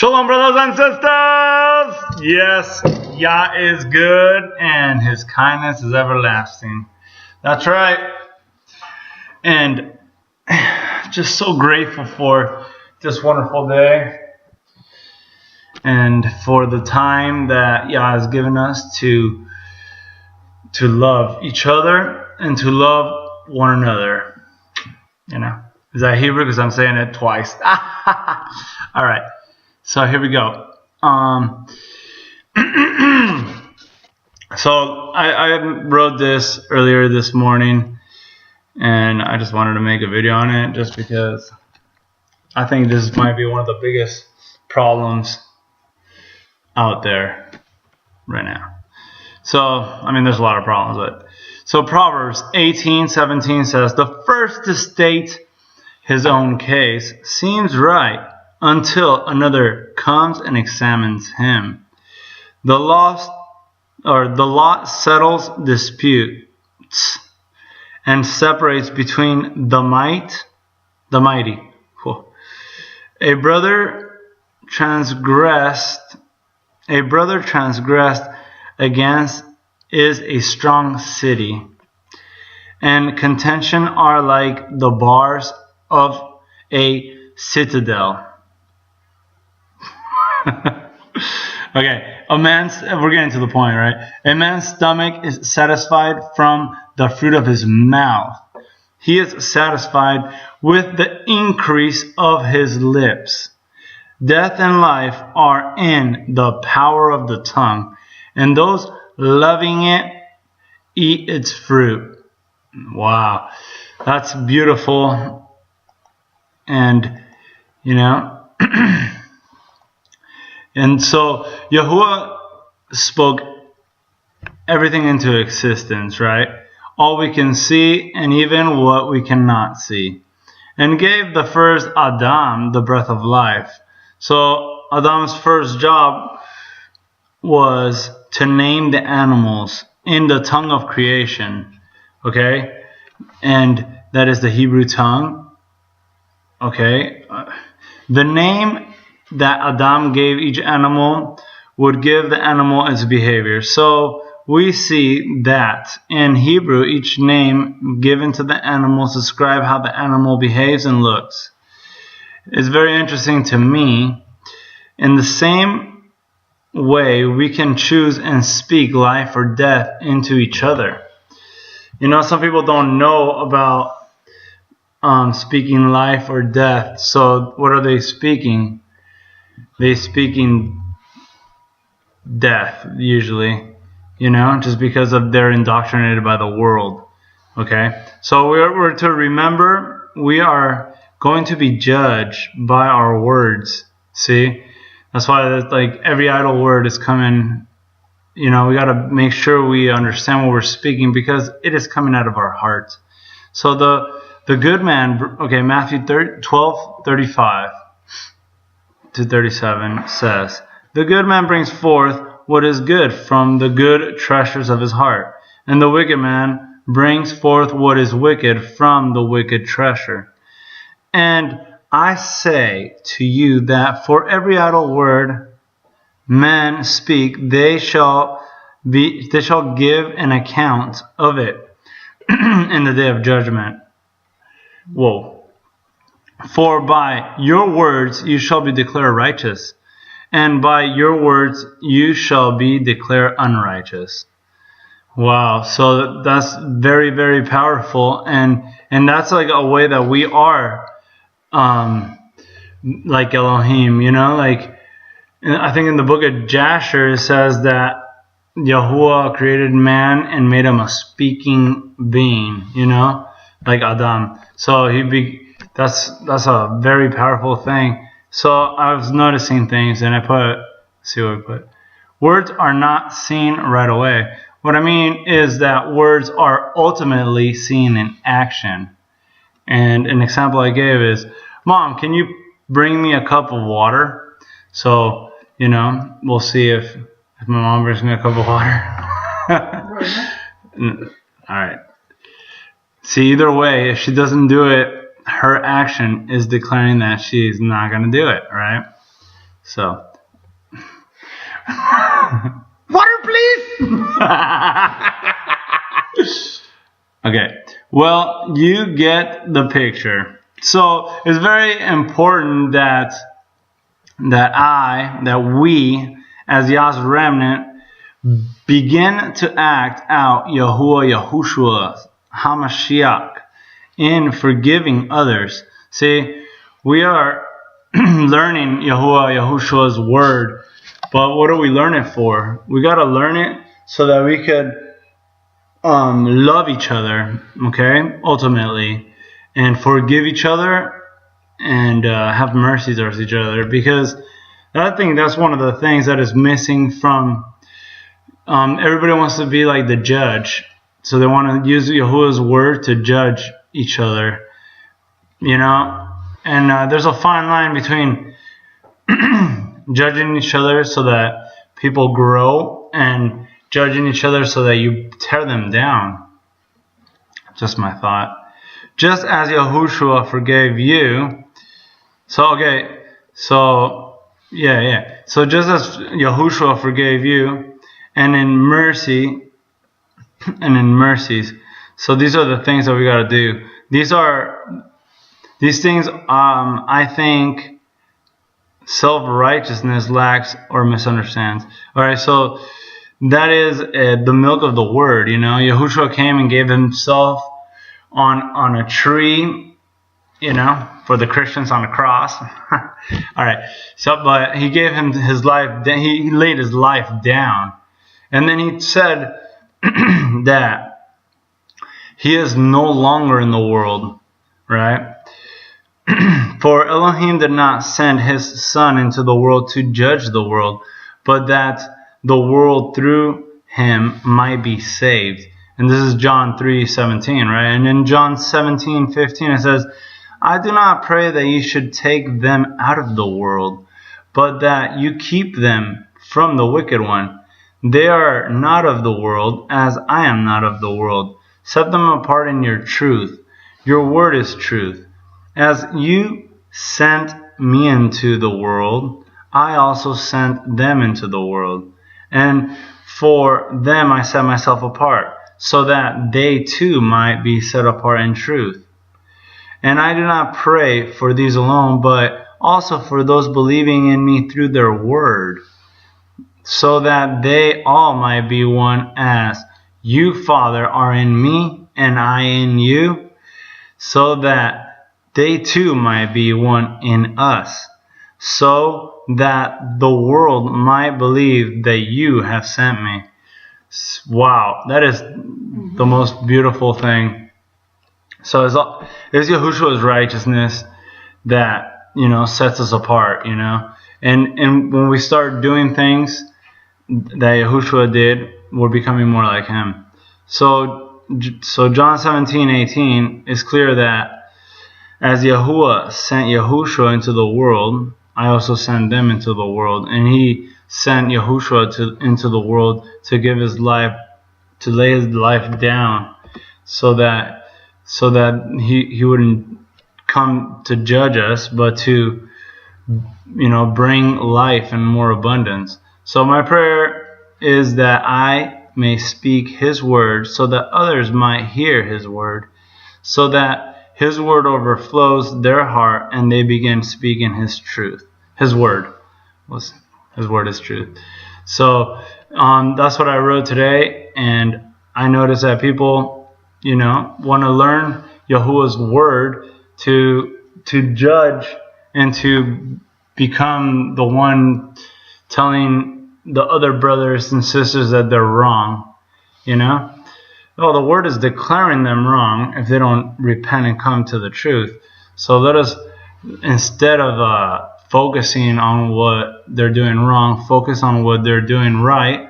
Shalom, brothers and sisters! Yes, Yah is good and His kindness is everlasting. That's right. And just so grateful for this wonderful day and for the time that Yah has given us to love each other and to love one another. You know, is that Hebrew? Because I'm saying it twice. All right. So here we go. So I wrote this earlier this morning, and I just wanted to make a video on it just because I think this might be one of the biggest problems out there right now. So, I mean, there's a lot of problems, but so Proverbs 18:17 says, "The first to state his own case seems right until another comes and examines him. The lot settles disputes and separates between the mighty. Cool. A brother transgressed against is a strong city, and contention are like the bars of a citadel." Okay, we're getting to the point, right? A man's stomach is satisfied from the fruit of his mouth. He is satisfied with the increase of his lips. Death and life are in the power of the tongue, and those loving it eat its fruit. Wow, that's beautiful. And, you know, and so YAHUAH spoke everything into existence, right? All we can see and even what we cannot see. And gave the first Adam the breath of life. So Adam's first job was to name the animals in the tongue of creation. Okay? And that is the Hebrew tongue. Okay? The name that Adam gave each animal would give the animal its behavior. So we see that in Hebrew, each name given to the animals describe how the animal behaves and looks. It's very interesting to me. In the same way, we can choose and speak life or death into each other. You know, some people don't know about speaking life or death. So what are they speaking? They speaking death, usually, you know, just because of they're indoctrinated by the world. Okay, so we're to remember we are going to be judged by our words. See, that's why like every idle word is coming. You know, we got to make sure we understand what we're speaking because it is coming out of our heart. So the good man, okay, Matthew 12:35 to 37 says, "The good man brings forth what is good from the good treasures of his heart, and the wicked man brings forth what is wicked from the wicked treasure. And I say to you that for every idle word men speak, they shall give an account of it in the day of judgment." Whoa. "For by your words you shall be declared righteous, and by your words you shall be declared unrighteous." Wow, so that's very, very powerful, and that's like a way that we are like Elohim, you know, like I think in the book of Jasher it says that YAHUAH created man and made him a speaking being, you know, like Adam. So that's a very powerful thing. So I was noticing things, and let's see what I put. Words are not seen right away. What I mean is that words are ultimately seen in action. And an example I gave is, "Mom, can you bring me a cup of water?" So, you know, we'll see if my mom brings me a cup of water. All right. See, either way, if she doesn't do it, her action is declaring that she's not going to do it, right? So, water, please. Okay. Well, you get the picture. So it's very important that we, as Yah's remnant, begin to act out Yahuwah HaMashiach in forgiving others. See, we are learning Yahushua's word, but what do we learn it for? We got to learn it so that we could love each other, okay, ultimately, and forgive each other and have mercy towards each other, because I think that's one of the things that is missing from everybody wants to be like the judge, so they want to use Yahuwah's word to judge each other, you know, and there's a fine line between judging each other so that people grow and judging each other so that you tear them down. Just my thought. Just as Yahushua forgave you. So just as Yahushua forgave you, and in mercies. So these are the things that we got to do. These things, I think, self-righteousness lacks or misunderstands. All right, so that is the milk of the word. You know, Yahushua came and gave himself on a tree, you know, for the Christians on the cross. All right, so but he gave him his life. He laid his life down, and then he said that he is no longer in the world, right? For Elohim did not send his Son into the world to judge the world, but that the world through him might be saved. And this is John 3:17, right? And in John 17:15 it says, I do not pray that you should take them out of the world, but that you keep them from the wicked one. They are not of the world, as I am not of the world. Set them apart in your truth. Your word is truth. As you sent me into the world, I also sent them into the world. And for them I set myself apart, so that they too might be set apart in truth. And I do not pray for these alone, but also for those believing in me through their word, so that they all might be one, as you, Father, are in me and I in you, so that they too might be one in us, so that the world might believe that you have sent me. Wow, that is the most beautiful thing. So it's Yahushua's righteousness that, you know, sets us apart, you know. And when we start doing things that Yahushua did, we're becoming more like him. So John 17:18 is clear that as Yahuwah sent Yahushua into the world, I also sent them into the world. And he sent Yahushua into the world to give his life, to lay his life down, so that he wouldn't come to judge us, but to, you know, bring life in more abundance. So my prayer is that I may speak his word, so that others might hear his word, so that his word overflows their heart and they begin speaking his truth. His word is truth. So that's what I wrote today, and I noticed that people, you know, want to learn Yahuwah's word to judge and to become the one telling the other brothers and sisters that they're wrong, you know. Oh, the word is declaring them wrong if they don't repent and come to the truth. So let us, instead of focusing on what they're doing wrong, focus on what they're doing right,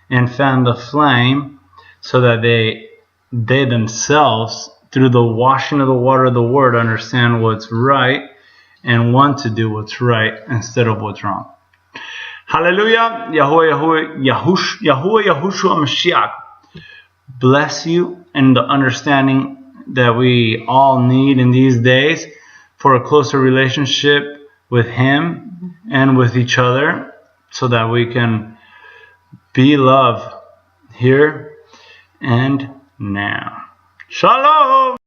and fan the flame, so that they themselves, through the washing of the water of the word, understand what's right and want to do what's right instead of what's wrong. Hallelujah. Yahuwah Yahushua Mashiach bless you in the understanding that we all need in these days for a closer relationship with Him and with each other, so that we can be love here and now. Shalom!